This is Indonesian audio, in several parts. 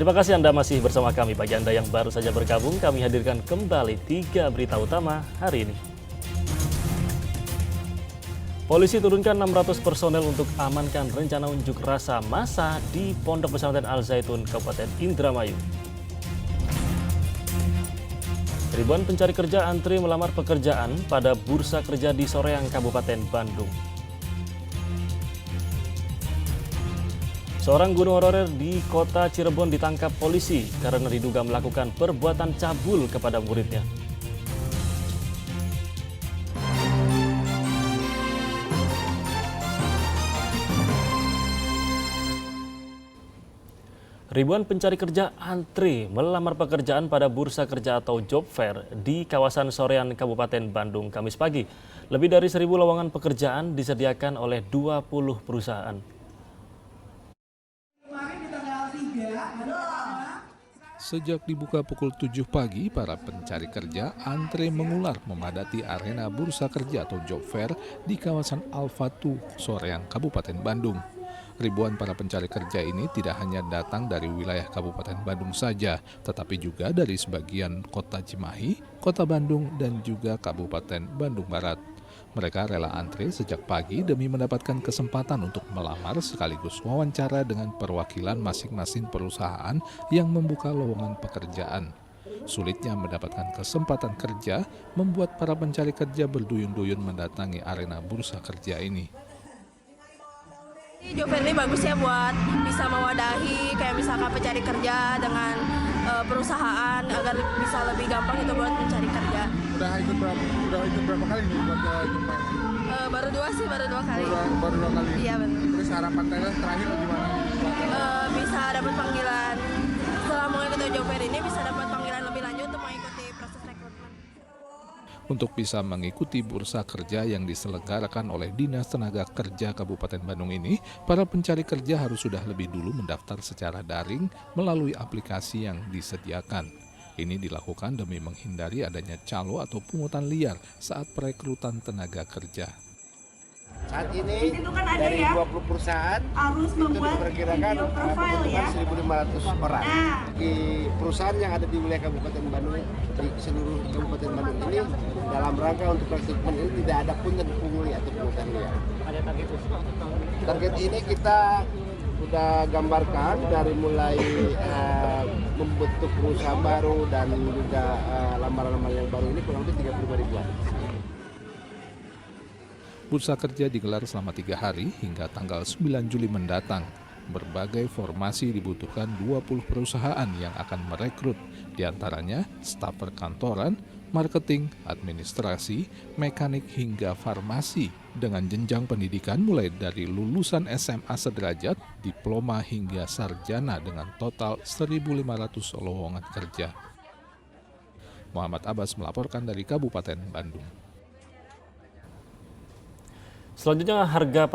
Terima kasih Anda masih bersama kami. Bagi Anda yang baru saja bergabung, kami hadirkan kembali 3 berita utama hari ini. Polisi turunkan 600 personel untuk amankan rencana unjuk rasa massa di Pondok Pesantren Al Zaitun, Kabupaten Indramayu. Ribuan pencari kerja antri melamar pekerjaan pada bursa kerja di Soreang, Kabupaten Bandung. Seorang guru honorer di kota Cirebon ditangkap polisi karena diduga melakukan perbuatan cabul kepada muridnya. Ribuan pencari kerja antri melamar pekerjaan pada bursa kerja atau job fair di kawasan Soreang, Kabupaten Bandung, Kamis pagi. Lebih dari 1.000 lowongan pekerjaan disediakan oleh 20 perusahaan. Sejak dibuka pukul 7 pagi, para pencari kerja antre mengular memadati arena bursa kerja atau job fair di kawasan Al-Fatu, Soreang, Kabupaten Bandung. Ribuan para pencari kerja ini tidak hanya datang dari wilayah Kabupaten Bandung saja, tetapi juga dari sebagian kota Cimahi, kota Bandung, dan juga Kabupaten Bandung Barat. Mereka rela antre sejak pagi demi mendapatkan kesempatan untuk melamar sekaligus wawancara dengan perwakilan masing-masing perusahaan yang membuka lowongan pekerjaan. Sulitnya mendapatkan kesempatan kerja membuat para pencari kerja berduyun-duyun mendatangi arena bursa kerja ini. Job fair ini bagus ya buat bisa mewadahi kayak misalkan pencari kerja dengan perusahaan agar bisa lebih gampang itu buat mencari kerja. Udah ikut berapa kali nih buat jumpa? Baru 2 kali. Baru 2 kali. Iya benar. Terus harapan Teh terakhir gimana? Bisa dapat panggilan. Setelah mengikuti job fair ini bisa dapat panggilan lebih lanjut untuk mengikuti proses rekrutmen. Untuk bisa mengikuti bursa kerja yang diselenggarakan oleh Dinas Tenaga Kerja Kabupaten Bandung ini, para pencari kerja harus sudah lebih dulu mendaftar secara daring melalui aplikasi yang disediakan. Ini dilakukan demi menghindari adanya calo atau pungutan liar saat perekrutan tenaga kerja. Saat ini dari 20 perusahaan itu diperkirakan membutuhkan 1.500 orang. Di perusahaan yang ada di wilayah Kabupaten Bandung, di seluruh Kabupaten Bandung ini, dalam rangka untuk rekrutmen ini tidak ada pun pungli atau pungutan liar. Target ini kita sudah gambarkan dari mulai membentuk perusahaan baru dan juga lamaran-lamaran yang baru ini kurang lebih 35 ribuan. Bursa kerja digelar selama 3 hari hingga tanggal 9 Juli mendatang. Berbagai formasi dibutuhkan 20 perusahaan yang akan merekrut, diantaranya staf perkantoran, marketing, administrasi, mekanik hingga farmasi, dengan jenjang pendidikan mulai dari lulusan SMA sederajat, diploma hingga sarjana dengan total 1.500 lowongan kerja. Muhammad Abbas melaporkan dari Kabupaten Bandung. Selanjutnya harga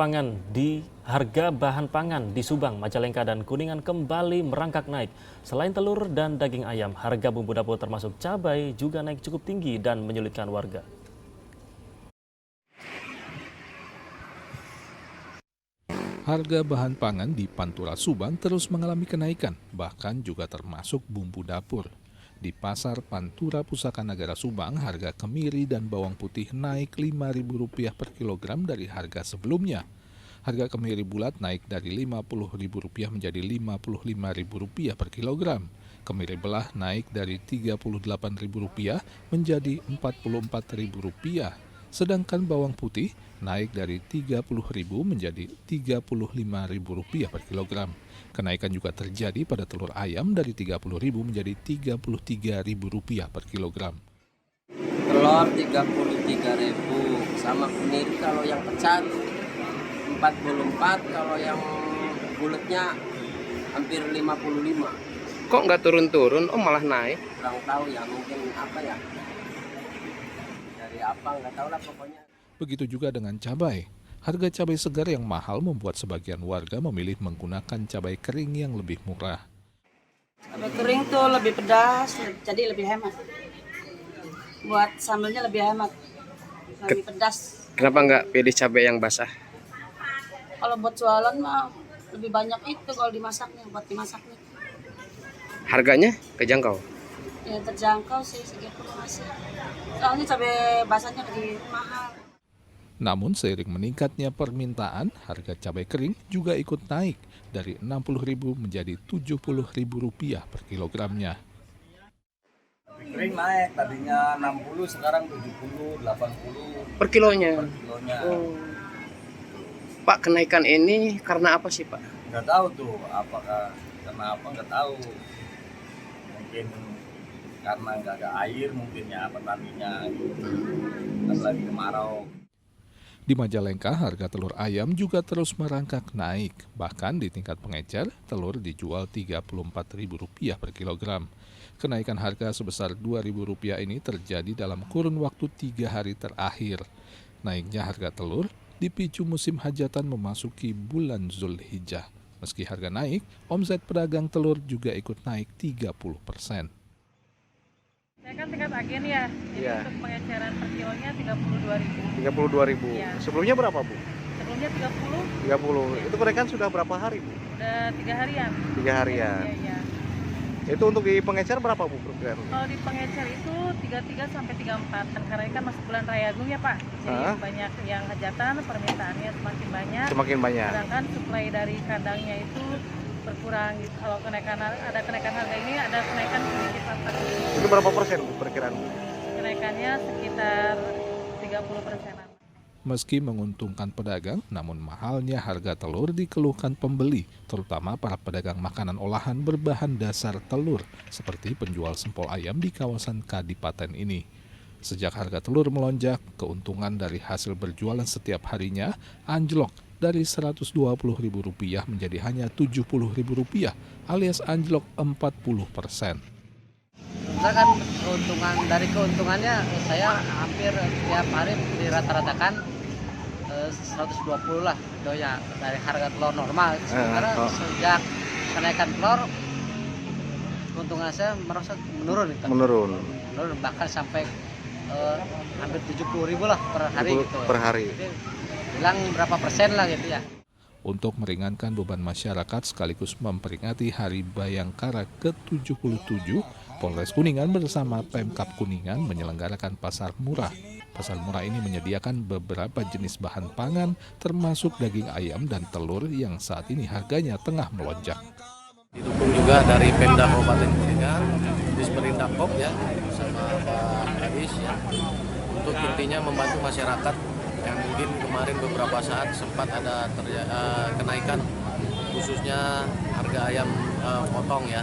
bahan pangan di Subang, Majalengka, dan Kuningan kembali merangkak naik. Selain telur dan daging ayam, harga bumbu dapur termasuk cabai juga naik cukup tinggi dan menyulitkan warga. Harga bahan pangan di Pantura Subang terus mengalami kenaikan, bahkan juga termasuk bumbu dapur. Di Pasar Pantura Pusaka Nagara Subang, harga kemiri dan bawang putih naik Rp5.000 per kilogram dari harga sebelumnya. Harga kemiri bulat naik dari Rp50.000 menjadi Rp55.000 per kilogram. Kemiri belah naik dari Rp38.000 menjadi Rp44.000. Sedangkan bawang putih naik dari Rp30.000 menjadi Rp35.000 per kilogram. Kenaikan juga terjadi pada telur ayam dari Rp30.000 menjadi Rp33.000 per kilogram. Telur Rp33.000, sama kemiri kalau yang pecat Rp44, kalau yang bulatnya hampir Rp55. Kok nggak turun-turun, malah naik? Kurang tahu ya, mungkin apa ya, dari apa nggak tahu lah pokoknya. Begitu juga dengan cabai. Harga cabai segar yang mahal membuat sebagian warga memilih menggunakan cabai kering yang lebih murah. Cabai kering tuh lebih pedas, jadi lebih hemat. Buat sambelnya lebih hemat, lebih pedas. Kenapa nggak pilih cabai yang basah? Kalau buat jualan mah lebih banyak itu kalau dimasaknya, buat dimasaknya. Harganya kejangkau. Ya terjangkau sih segitu masih. Soalnya cabai basahnya lebih mahal. Namun seiring meningkatnya permintaan, harga cabai kering juga ikut naik dari Rp60.000 menjadi Rp70.000 per kilogramnya. Kering naik, tadinya 60 sekarang 70, 80 Per kilonya. per kilonya. Pak, kenaikan ini karena apa sih, Pak? Nggak tahu tuh apakah karena apa, nggak tahu. Mungkin karena nggak ada air mungkin ya petaninya gitu. Kan lagi kemarau. Di Majalengka, harga telur ayam juga terus merangkak naik. Bahkan di tingkat pengecer, telur dijual Rp34.000 per kilogram. Kenaikan harga sebesar Rp2.000 ini terjadi dalam kurun waktu 3 hari terakhir. Naiknya harga telur dipicu musim hajatan memasuki bulan Zulhijjah. Meski harga naik, omset pedagang telur juga ikut naik 30%. Saya kan tingkat agen ya, jadi untuk pengeceran per kilonya Rp32.000. Rp32.000. Iya. Sebelumnya berapa, Bu? Sebelumnya 30, 30. Itu kenaikan sudah berapa hari, Bu? udah 3 harian. 3 harian. Iya. Itu untuk di pengecer berapa, Bu? Kalau di pengecer itu 33 sampai 34, karena ini kan masuk bulan Raya Agung ya Pak. Jadi banyak yang hajatan, permintaannya semakin banyak. Semakin banyak. Sedangkan suplai dari kandangnya itu berkurang. Kalau ada kenaikan harga ini, ada kenaikan sedikit Pak. Itu berapa persen, Bu, perkiraan? Kenaikannya sekitar 30%. Meski menguntungkan pedagang, namun mahalnya harga telur dikeluhkan pembeli, terutama para pedagang makanan olahan berbahan dasar telur, seperti penjual sempol ayam di kawasan Kadipaten ini. Sejak harga telur melonjak, keuntungan dari hasil berjualan setiap harinya anjlok dari Rp120.000 menjadi hanya Rp70.000, alias anjlok 40%. Saya kan keuntungannya saya hampir tiap hari di rata-ratakan 120 lah doya dari harga telur normal. Sementara sejak kenaikan telur keuntungan saya merasa menurun. Menurun bahkan sampai hampir 70.000 lah per hari gitu. Per hari. Jadi, bilang berapa persen lah gitu ya. Untuk meringankan beban masyarakat sekaligus memperingati Hari Bayangkara ke-77, Polres Kuningan bersama Pemkab Kuningan menyelenggarakan pasar murah. Pasar murah ini menyediakan beberapa jenis bahan pangan termasuk daging ayam dan telur yang saat ini harganya tengah melonjak. Didukung juga dari Pemda Kabupaten Kuningan, Disperindakob ya, sama Pak Kadis ya, untuk intinya membantu masyarakat yang mungkin kemarin beberapa saat sempat ada kenaikan, khususnya harga ayam potong ya.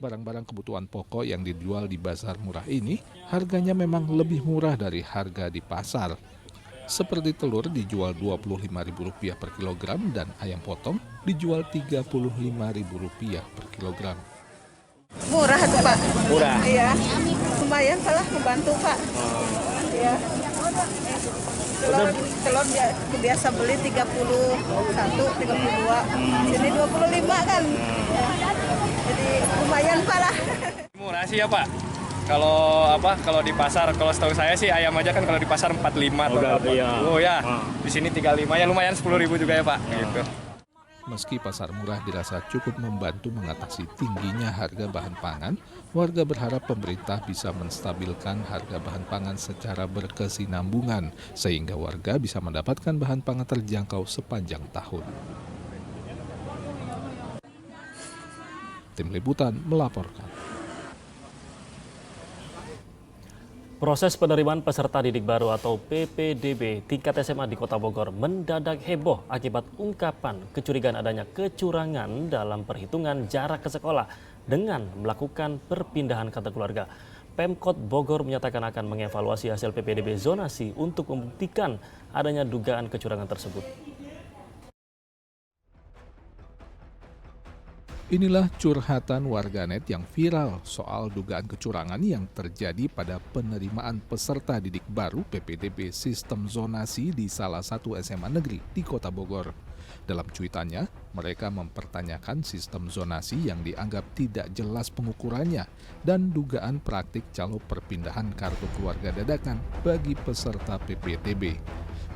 Barang-barang kebutuhan pokok yang dijual di pasar murah ini harganya memang lebih murah dari harga di pasar. Seperti telur dijual Rp25.000 per kilogram dan ayam potong dijual Rp35.000 per kilogram. Murah tuh Pak. Murah. Iya. Lumayan salah membantu Pak. Iya. Telur biasa beli 31, 32. Sini 25 kan. Ya. Jadi lumayan Pak lah. Murah sih ya Pak. Kalau di pasar, kalau setahu saya sih ayam aja kan kalau di pasar 45 atau apa. Oh ya. Di sini 35 ya lumayan 10.000 juga ya Pak. Gitu. Meski pasar murah dirasa cukup membantu mengatasi tingginya harga bahan pangan, warga berharap pemerintah bisa menstabilkan harga bahan pangan secara berkesinambungan, sehingga warga bisa mendapatkan bahan pangan terjangkau sepanjang tahun. Tim Liputan melaporkan. Proses penerimaan peserta didik baru atau PPDB tingkat SMA di Kota Bogor mendadak heboh akibat ungkapan kecurigaan adanya kecurangan dalam perhitungan jarak ke sekolah dengan melakukan perpindahan kata keluarga. Pemkot Bogor menyatakan akan mengevaluasi hasil PPDB zonasi untuk membuktikan adanya dugaan kecurangan tersebut. Inilah curhatan warganet yang viral soal dugaan kecurangan yang terjadi pada penerimaan peserta didik baru PPDB sistem zonasi di salah satu SMA negeri di Kota Bogor. Dalam cuitannya, mereka mempertanyakan sistem zonasi yang dianggap tidak jelas pengukurannya dan dugaan praktik calo perpindahan kartu keluarga dadakan bagi peserta PPDB.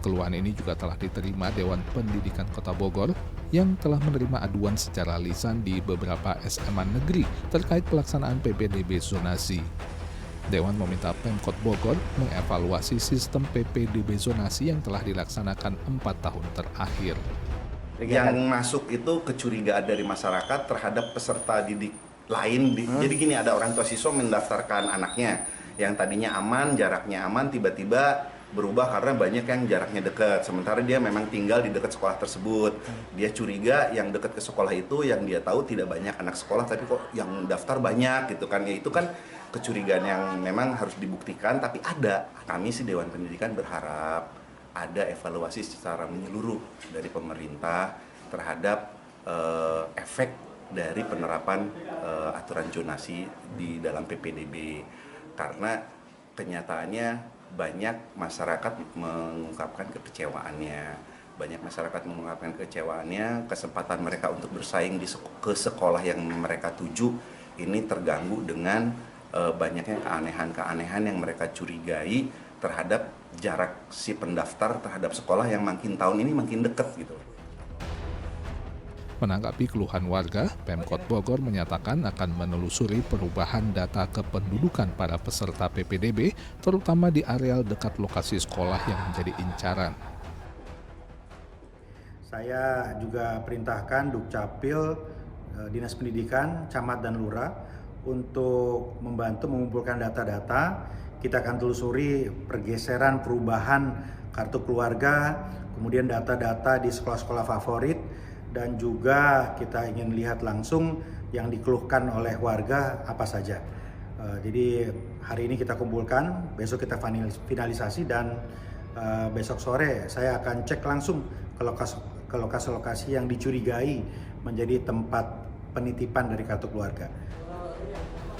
Keluhan ini juga telah diterima Dewan Pendidikan Kota Bogor yang telah menerima aduan secara lisan di beberapa SMA negeri terkait pelaksanaan PPDB zonasi. Dewan meminta Pemkot Bogor mengevaluasi sistem PPDB zonasi yang telah dilaksanakan 4 tahun terakhir. Yang masuk itu kecurigaan dari masyarakat terhadap peserta didik lain. Jadi gini, ada orang tua siswa mendaftarkan anaknya yang tadinya aman, jaraknya aman, tiba-tiba berubah karena banyak yang jaraknya dekat. Sementara dia memang tinggal di dekat sekolah tersebut. Dia curiga yang dekat ke sekolah itu yang dia tahu tidak banyak anak sekolah, tapi kok yang daftar banyak gitu kan. Ya itu kan kecurigaan yang memang harus dibuktikan, tapi ada. Kami sih Dewan Pendidikan berharap ada evaluasi secara menyeluruh dari pemerintah terhadap efek dari penerapan aturan zonasi di dalam PPDB. Karena kenyataannya banyak masyarakat mengungkapkan kekecewaannya. Kesempatan mereka untuk bersaing ke sekolah yang mereka tuju ini terganggu dengan banyaknya keanehan-keanehan yang mereka curigai terhadap jarak si pendaftar terhadap sekolah yang makin tahun ini makin dekat gitu. Menanggapi keluhan warga, Pemkot Bogor menyatakan akan menelusuri perubahan data kependudukan para peserta PPDB, terutama di areal dekat lokasi sekolah yang menjadi incaran. Saya juga perintahkan Dukcapil, Dinas Pendidikan, Camat dan Lurah untuk membantu mengumpulkan data-data. Kita akan telusuri pergeseran perubahan kartu keluarga, kemudian data-data di sekolah-sekolah favorit, dan juga kita ingin lihat langsung yang dikeluhkan oleh warga apa saja. Jadi hari ini kita kumpulkan, besok kita finalisasi, dan besok sore saya akan cek langsung ke lokasi-lokasi yang dicurigai menjadi tempat penitipan dari kartu keluarga.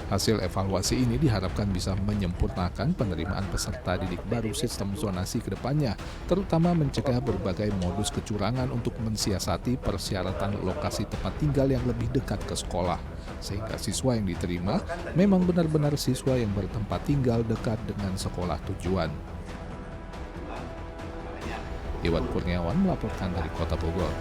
Hasil evaluasi ini diharapkan bisa menyempurnakan penerimaan peserta didik baru sistem zonasi ke depannya, terutama mencegah berbagai modus kecurangan untuk mensiasati persyaratan lokasi tempat tinggal yang lebih dekat ke sekolah, sehingga siswa yang diterima memang benar-benar siswa yang bertempat tinggal dekat dengan sekolah tujuan. Iwan Kurniawan melaporkan dari Kota Bogor.